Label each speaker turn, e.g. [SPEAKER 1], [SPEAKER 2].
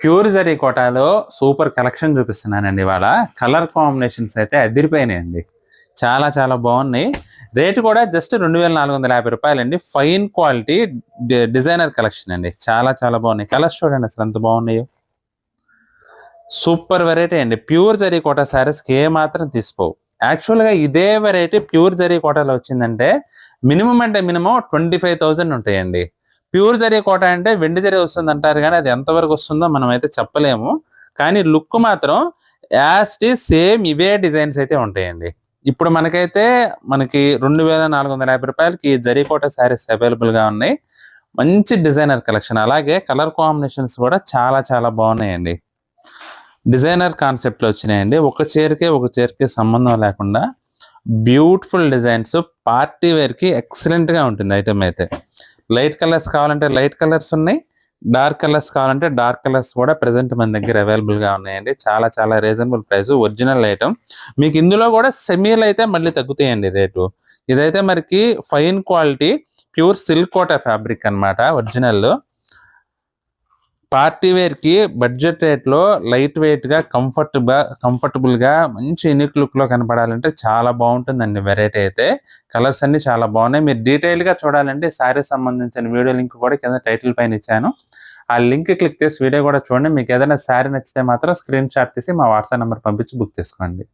[SPEAKER 1] Pure zari కోటాలో super collection చూపిస్తున్నానండి ఇవాళ. కలర్ కాంబినేషన్స్ అయితే అదిరిపోయినాయండి. చాలా చాలా బాగున్నాయి. రేటు కూడా జస్ట్ 2450 రూపాయలండి. ఫైన్ క్వాలిటీ డిజైనర్ కలెక్షన్ అండి. చాలా చాలా బాగున్నాయి. కలర్స్ చూడండి అసలు ఎంత బాగున్నాయో. సూపర్ వెరైటీ అండి. ప్యూర్ జరీ కోటా శారీస్కి ఏ మాత్రం తీసుకోవు. యాక్చువల్గా ఇదే వెరైటీ ప్యూర్ జరీ కోటాలో వచ్చిందంటే మినిమం అంటే మినిమం 25,000 ఉంటాయండి. ప్యూర్ జరీ కోట అంటే వెండి జరీ వస్తుంది అంటారు, కానీ అది ఎంతవరకు వస్తుందో మనం అయితే చెప్పలేము. కానీ లుక్ మాత్రం యాస్టీ సేమ్ ఇవే డిజైన్స్ అయితే ఉంటాయండి. ఇప్పుడు మనకి 2450 రూపాయలకి జరీ కోట శారీస్ అవైలబుల్గా ఉన్నాయి. మంచి డిజైనర్ కలెక్షన్. అలాగే కలర్ కాంబినేషన్స్ కూడా చాలా చాలా బాగున్నాయండి. డిజైనర్ కాన్సెప్ట్లో వచ్చినాయండి. ఒక చీరకి సంబంధం లేకుండా బ్యూటిఫుల్ డిజైన్స్. పార్టీ వేర్కి ఎక్సలెంట్గా ఉంటుంది ఐటమ్ అయితే. లైట్ కలర్స్ కావాలంటే లైట్ కలర్స్ ఉన్నాయి, డార్క్ కలర్స్ కావాలంటే డార్క్ కలర్స్ కూడా ప్రెసెంట్ మన దగ్గర అవైలబుల్గా ఉన్నాయండి. చాలా చాలా రీజనబుల్ ప్రైస్. Original item. మీకు ఇందులో కూడా సెమీలు అయితే మళ్ళీ తగ్గుతాయండి రేటు. ఇదైతే మనకి fine quality pure silk Kota fabric అనమాట. ఒరిజినల్ పార్టీ వేర్కి బడ్జెట్ రేట్లో లైట్ వెయిట్గా కంఫర్టబుల్గా మంచి యూనిక్ లుక్లో కనపడాలంటే చాలా బాగుంటుందండి వెరైటీ అయితే. కలర్స్ అన్ని చాలా బాగున్నాయి. మీరు డీటెయిల్గా చూడాలంటే శారీ సంబంధించిన వీడియో లింక్ కూడా కింద టైటిల్ పైన ఇచ్చాను. ఆ లింక్ క్లిక్ చేసి వీడియో కూడా చూడండి. మీకు ఏదైనా శారీ నచ్చితే మాత్రం స్క్రీన్ షాట్ తీసి మా వాట్సాప్ నెంబర్ పంపించి బుక్ చేసుకోండి.